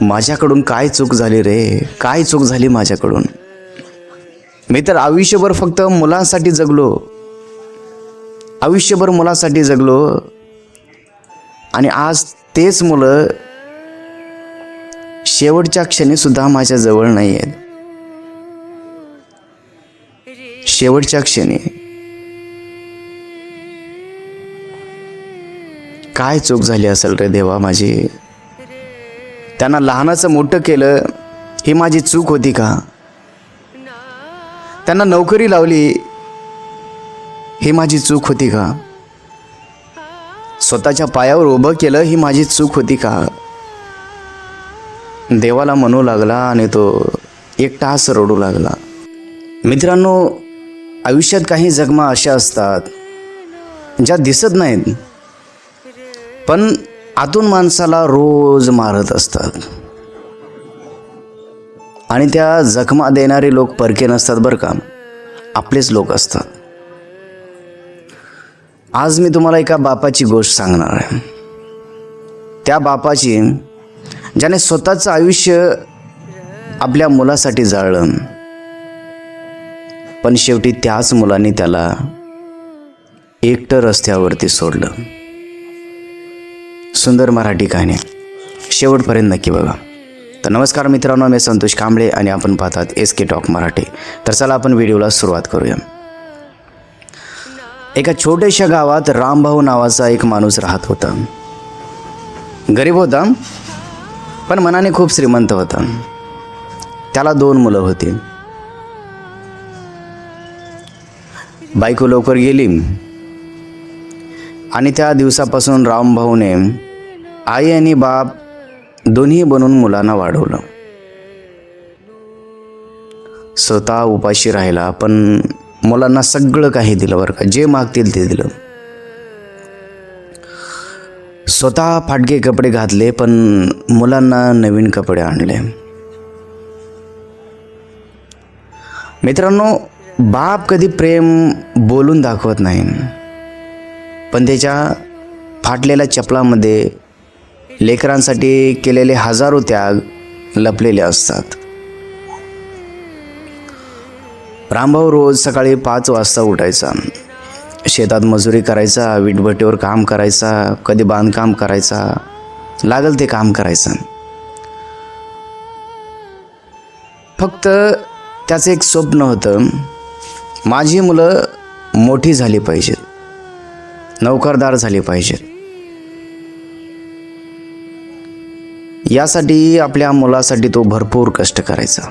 माझ्याकडून काय चूक झाली रे, काय चूक झाली माझ्याकडून. मी तर आयुष्यभर फक्त मुलांसाठी जगलो, आयुष्यभर मुलासाठी जगलो, आणि आज तेच मुलं शेवटच्या क्षणी सुद्धा माझ्या जवळ नाही आहेत. शेवटच्या क्षणी काय चूक झाली असेल रे देवा माझी. त्यांना लहानाचं मोठं केलं, ही माझी चूक होती का? त्यांना नोकरी लावली, ही माझी चूक होती का? स्वतःच्या पायावर उभं केलं, ही माझी चूक होती का? देवाला म्हणू लागला आणि तो एकटाच रडू लागला. मित्रांनो, आयुष्यात काही जखमा अशा असतात ज्या दिसत नाहीत, पण आतून माणसाला रोज मारत असतात. आणि त्या जखमा देणारे लोक परके नसतात बरं का, आपलेच लोक असतात. आज मी तुम्हाला एका बापाची गोष्ट सांगणार आहे. त्या बापाची, ज्याने स्वतःचं आयुष्य आपल्या मुलासाठी जाळलं, पण शेवटी त्याच मुलाने त्याला एकटं रस्त्यावरती सोडलं. सुंदर मराठी कहाणी, शेवटपर्यंत नक्की बघा. तर नमस्कार मित्रांनो, मी संतोष कांबळे आणि आपण पाहतात SK टॉक मराठी. तर चला आपण व्हिडिओला सुरुवात करूया. एका छोट्याशा गावात रामभाऊ नावाचा एक माणूस राहत होता. गरीब होता, पण मनाने खूप श्रीमंत होता. त्याला 2 मुलं होती. बायको लवकर गेली आणि त्या दिवसापासून रामभाऊने आई आणि बाप दोन्ही बनून मुलांना वाढवलं. स्वतः उपाशी राहिला, पण मुलांना सगळं काही दिलं बरं का, जे मागतील ते दिलं. स्वतः फाटके कपडे घातले, पण मुलांना नवीन कपडे आणले. मित्रांनो, बाप कधी प्रेम बोलून दाखवत नाही, पण त्याच्या फाटलेल्या चपलामध्ये लेकरांसाठी केलेले हजारो त्याग लपलेले असतात. रामभाऊ रोज सकाळी 5 वाजता उठायचा, शेतात मजुरी करायचा, विटभट्टीवर काम करायचा, कधी बांधकाम करायचा, लागल ते काम करायचं. फक्त त्याचं एक स्वप्न होतं, माझी मुलं मोठी झाली पाहिजेत, नोकरदार झाली पाहिजेत. यासाठी आपल्या मुलासाठी तो भरपूर कष्ट करायचा.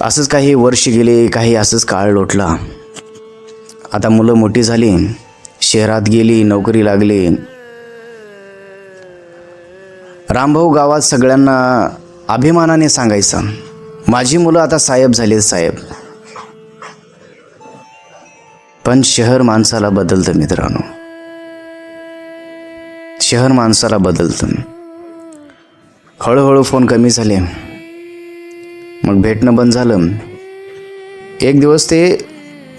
असंच काही वर्ष गेले, काही असंच काळ लोटला. आता मुलं मोठी झाली, शहरात गेली, नोकरी लागली. रामभाऊ गावात सगळ्यांना अभिमानाने सांगायचा, माझी मुलं आता साहेब झाले साहेब. पण शहर माणसाला बदलतं मित्रांनो, शहर माणसाला बदलतं. हळूहळू फोन कमी झाले, मग भेटणं बंद झालं. एक दिवस ते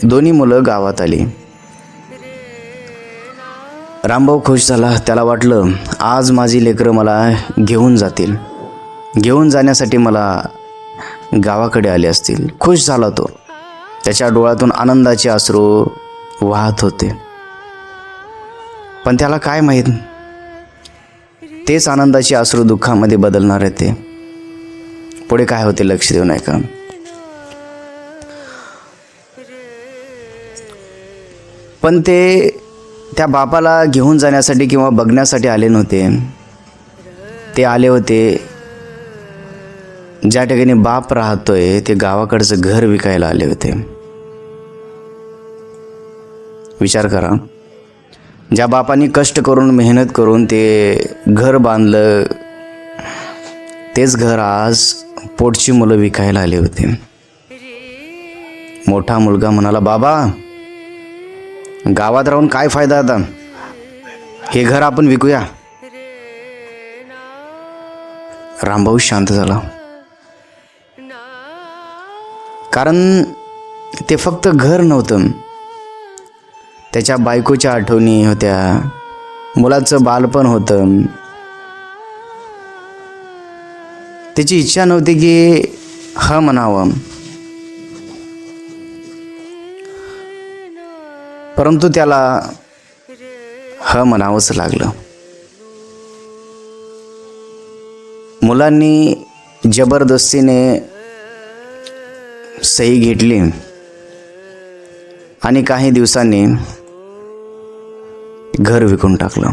दोन्ही मुलं गावात आली. रामभाऊ खुश झाला. त्याला वाटलं, आज माझी लेकरं मला घेऊन जातील, घेऊन जाण्यासाठी मला गावाकडे आले असतील. खुश झाला तो. त्याच्या डोळ्यातून आनंदाचे अश्रू वाहत होते. पण त्याला काय माहीत, तेच आनंदाचे अश्रू दुःखामध्ये बदलणार आहे. ते पुढे काय होते लक्ष देऊ नये का. पण ते त्या बापाला घेऊन जाण्यासाठी किंवा बघण्यासाठी आले नव्हते. ते आले होते ज्या ठिकाणी बाप राहतोय, ते गावाकडचं घर विकायला आले होते. विचार करा, ज्या बापाने कष्ट करून मेहनत करून ते घर बांधलं, तेच घर आज पोटची मुलं विकायला आले होते. मोठा मुलगा म्हणाला, बाबा गावात राहून काय फायदा, आता हे घर आपण विकूया. रामभाऊ शांत झाला, कारण ते फक्त घर नव्हतं, त्याच्या बायकोच्या आठवणी होत्या, मुलाचं बालपण होतं, त्याची इच्छा नव्हती की हा म्हणावं, परंतु त्याला ह म्हणावंच लागलं. मुलांनी जबरदस्तीने सही घेतली आणि काही दिवसांनी घर विकून टाकलं.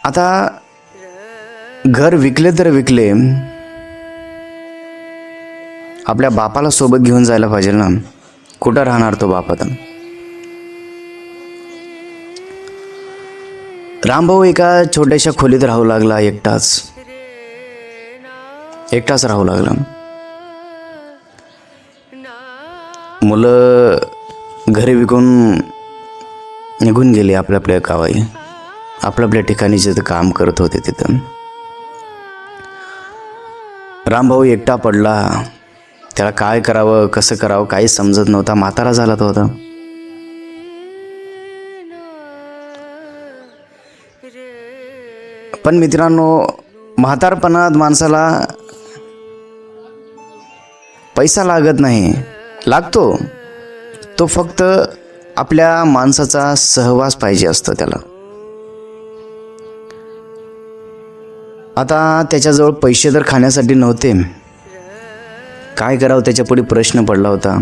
आता घर विकले तर विकले, आपल्या बापाला सोबत घेऊन जायला पाहिजे ना. कुठं राहणार तो बाप आता? रामभाऊ एका छोट्याशा खोलीत राहू लागला, एकटाच राहू लागला. मुलं घरी विकून निघून गेले आपल्या आपल्या गावी, आपल्या ठिकाणी जिथं काम करत होते तिथं. रामभाऊ एकटा पडला. त्याला काय करावं, कसं करावं काही समजत नव्हता. म्हातारा झाला तो होता. पण मित्रांनो, म्हातारपणात माणसाला पैसा लागत नाही, लागतो तो फक्त आपल्या माणसाचा सहवास पाहिजे असतो त्याला. आता त्याच्याजवळ पैसे तर खाण्यासाठी नव्हते. काय करावं त्याच्या पुढे प्रश्न पडला होता.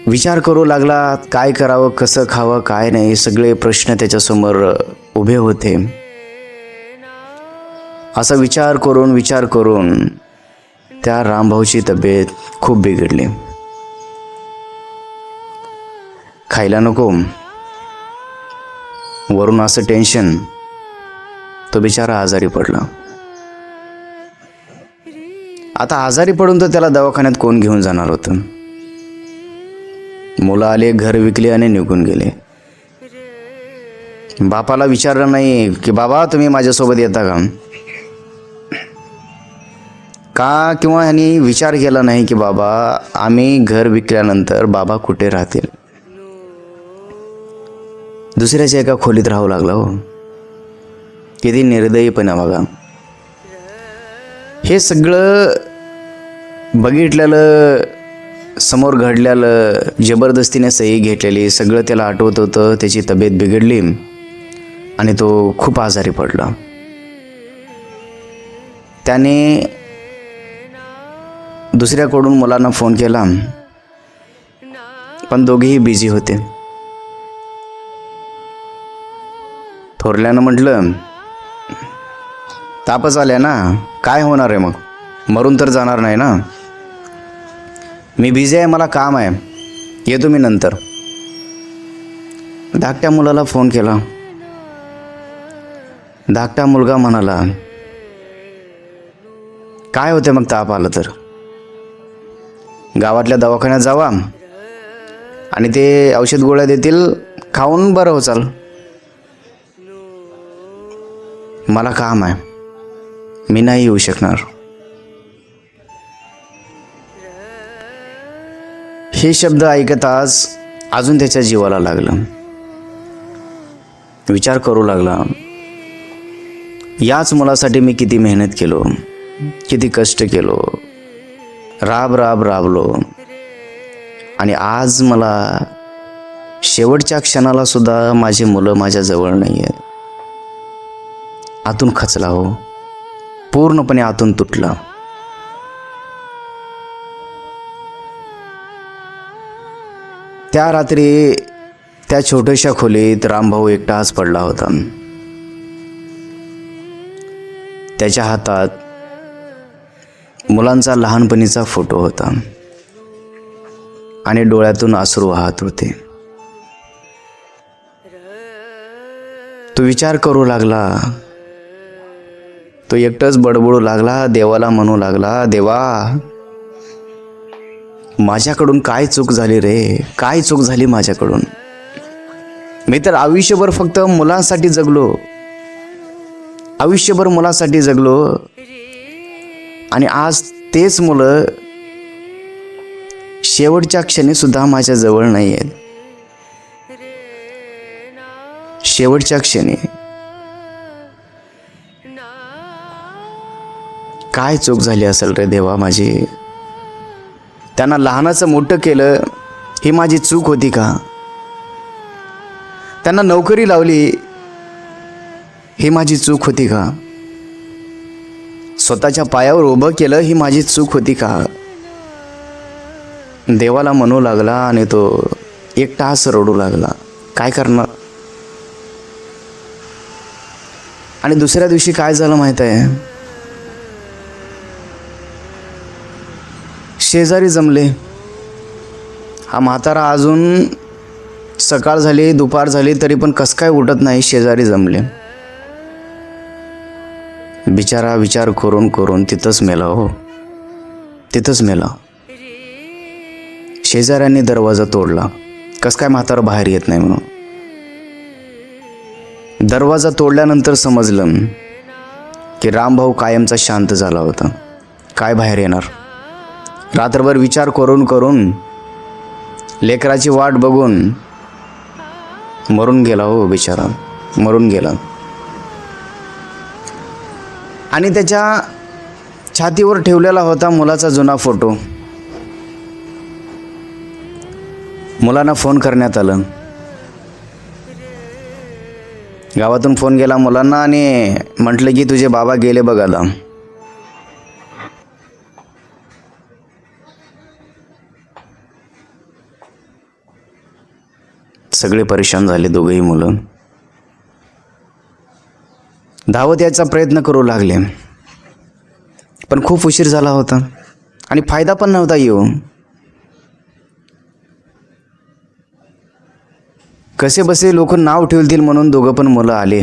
विचार करू लागला, काय करावं, कसं खावं, काय नाही, सगळे प्रश्न त्याच्यासमोर उभे होते. असा विचार करून त्या रामभाऊची तब्येत खूप बिघडली. खायला नको, वरून असं टेन्शन, तो बिचारा आजारी पडला. आता आजारी पडून तर त्याला दवाखान्यात कोण घेऊन जाणार होतं? मुलं आले, घर विकले आणि निघून गेले. बापाला विचारलं नाही की बाबा तुम्ही माझ्यासोबत येता का? किंवा ह्यांनी विचार केला नाही की बाबा आम्ही घर विकल्यानंतर बाबा कुठे राहतील? दुसऱ्याच्या एका खोलीत राहू लागला. हो, किती निर्दयीपणा बघा. हे सगळं बघितलेलं, समोर घडलेलं, जबरदस्तीने सही घेतलेली सगळं त्याला आठवत होतं. त्याची तब्येत बिघडली आणि तो खूप आजारी पडला. त्याने दुसऱ्याकडून मुलांना फोन केला, पण दोघेही बिझी होते. थोरल्यानं म्हटलं, तापच आल्या ना, काय होणार आहे मग, मरून तर जाणार नाही ना. मी बिझी आहे, मला काम आहे, येतो मी नंतर. धाकट्या मुलाला फोन केला. धाकटा मुलगा म्हणाला, काय होते मग ताप आला तर? गावातल्या दवाखान्यात जावा आणि ते औषध गोळ्या देतील, खाऊन बरं हो चाल. मला काम आहे, मी नाही येऊ शकणार. हे शब्द ऐकताच अजून त्याच्या जीवाला लागलं. विचार करू लागला, याच मुलासाठी मी किती मेहनत केलो, किती कष्ट केलो, राबलो, आणि आज मला शेवटच्या क्षणाला सुद्धा माझी मुलं माझ्या जवळ नाही आहेत. आतून खचला. हो, पूर्णपणे आतून तुटला. त्या रात्री त्या छोट्याशा खोलीत रामभाऊ एकटाच पडला होता. त्याच्या हातात मुलांचा लहानपणीचा फोटो होता आणि डोळ्यातून अश्रू वाहत होते. तो विचार करू लागला. तो एकटाच बडबडू लागला, देवाला म्हणू लागला, देवा माझ्याकडून काय चूक झाली रे, काय चूक झाली माझ्याकडून? मी तर आयुष्यभर फक्त मुलांसाठी जगलो, आयुष्यभर मुलांसाठी जगलो, आणि आज तेच मुलं शेवटच्या क्षणी सुद्धा माझ्या जवळ नाही आहेत. शेवटच्या क्षणी काय चूक झाली असेल रे देवा माझी? त्यांना लहानाचं मोठं केलं, ही माझी चूक होती का? त्यांना नोकरी लावली, ही माझी चूक होती का? स्वतःच्या पायावर उभं केलं, ही माझी चूक होती का? देवाला म्हणू लागला आणि तो एकटा असं रडू लागला. काय करणार? आणि दुसऱ्या दिवशी काय झालं माहित आहे? शेजारी जमले. हा म्हातारा अजून सकाळ झाली, दुपार झाली तरी पण कसं काय उठत नाही. शेजारी जमले. बिचारा विचार करून करून तिथंच मेला. हो, तिथंच मेला. शेजाऱ्यांनी दरवाजा तोडला. कसं काय म्हातारा बाहेर येत नाही म्हणून. दरवाजा तोडल्यानंतर समजलं की रामभाऊ कायमचा शांत झाला होता. काय बाहेर येणार? रात्रभर विचार करून करून लेकराची वाट बघून मरून गेला. हो बिचारा मरून गेला. आणि त्याच्या छातीवर ठेवलेला होता मुलाचा जुना फोटो. मुलांना फोन करण्यात आलं. गावातून फोन गेला मुलांना आणि म्हटलं की तुझे बाबा गेले बघ आता. सगळे परेशान झाले. दोघेही मुलं धावत यायचा प्रयत्न करू लागले, पण खूप उशीर झाला होता आणि फायदा पण नव्हता येऊन. कसे बसे लोक नाव ठेवतील म्हणून दोघं पण मुलं आले.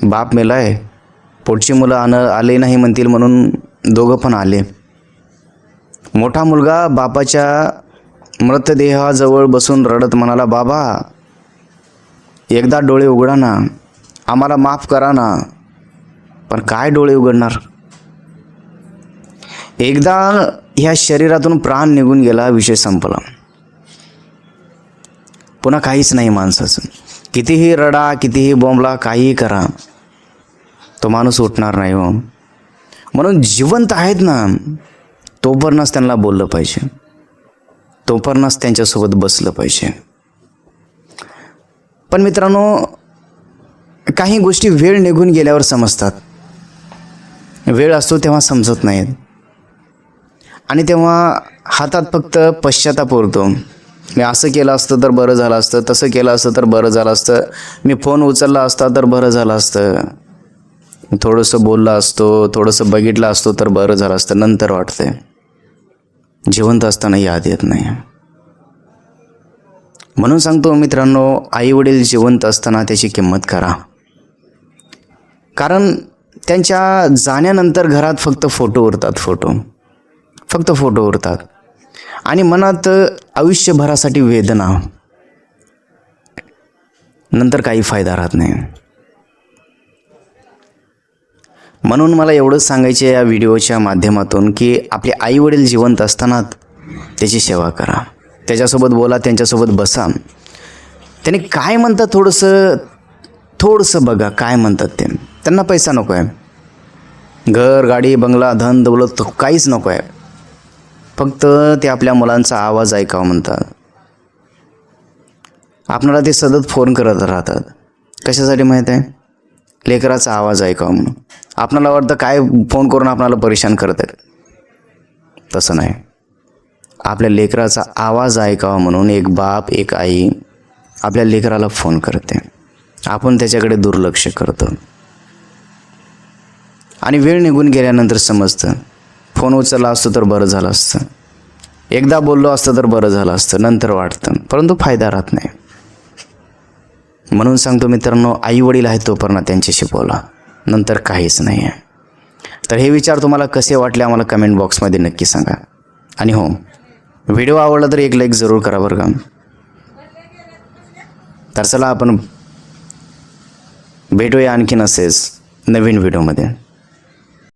बाप मेलाय, पुढची मुलं आले नाही म्हणतील म्हणून दोघं पण आले. मोठा मुलगा बापाच्या मृतदेहाजवळ बसून रडत म्हणाला, बाबा एकदा डोळे उघडा ना, आम्हाला माफ करा ना. पण काय डोळे उघडणार? एकदा ह्या शरीरातून प्राण निघून गेला, विषय संपला. पुन्हा काहीच नाही माणसाचं. कितीही रडा, कितीही बोंबला, काहीही करा, तो माणूस उठणार नाही. हो, म्हणून जिवंत आहेत ना तोपर्यंतच त्यांना बोललं पाहिजे, तोपर्यंतच त्यांच्यासोबत बसलं पाहिजे. पण मित्रांनो, काही गोष्टी वेळ निघून गेल्यावर समजतात. वेळ असतो तेव्हा समजत नाहीत आणि तेव्हा हातात फक्त पश्चाताप उरतो. मी असं केलं असतं तर बरं झालं असतं, तसं केलं असतं तर बरं झालं असतं, मी फोन उचलला असता तर बरं झालं असतं, थोडंसं बोलला असतो, थोडंसं बघितलं असतो तर बरं झालं असतं. नंतर वाटतंय. जिवंत असताना याद येत नाही. म्हणून सांगतो मित्रांनो, आई वडील जिवंत असताना त्याची किंमत करा. कारण त्यांच्या जाण्यानंतर घरात फक्त फोटो उरतात. फक्त फोटो उरतात आणि मनात आयुष्यभरासाठी वेदना. नंतर काही फायदा राहत नाही. म्हणून मला एवढंच सांगायचे या व्हिडिओच्या माध्यमातून की आपले आई वडील जिवंत असताना त्याची सेवा करा, त्याच्यासोबत बोला, त्यांच्यासोबत बसा. त्याने काय म्हणतात थोडंसं बघा काय म्हणतात ते. त्यांना पैसा नको आहे, घर, गाडी, बंगला, धन दौलत काहीच नको आहे. फक्त ते आपल्या मुलांचा आवाज ऐकावं म्हणतात. आपणाला ते सतत फोन करत राहतात. कशासाठी माहीत आहे? लेकराचा आवाज ऐकावा म्हणून. आपणाला वाटतं काय फोन करून आपणाला परेशान करत आहेत. तसं नाही. आपल्या लेकराचा आवाज ऐकावा म्हणून एक बाप, एक आई आपल्या लेकराला फोन करते. आपण त्याच्याकडे दुर्लक्ष करतो आणि वेळ निघून गेल्यानंतर समजतं फोन उचलला असतो तर बरं झालं असतं, एकदा बोललो असतं तर बरं झालं असतं. नंतर वाटतं, परंतु फायदा राहत नाही. म्हणून सांगतो मित्रांनो, आई वडील आहेत तोपर्यंत त्यांच्याशी बोला, नंतर काहीच नाही आहे. तर हे विचार तुम्हाला कसे वाटले आम्हाला कमेंट बॉक्समध्ये नक्की सांगा. आणि हो, व्हिडिओ आवडला तर एक लाईक जरूर करा बरं का. तर चला आपण भेटूया आणखीन असेच नवीन व्हिडिओमध्ये.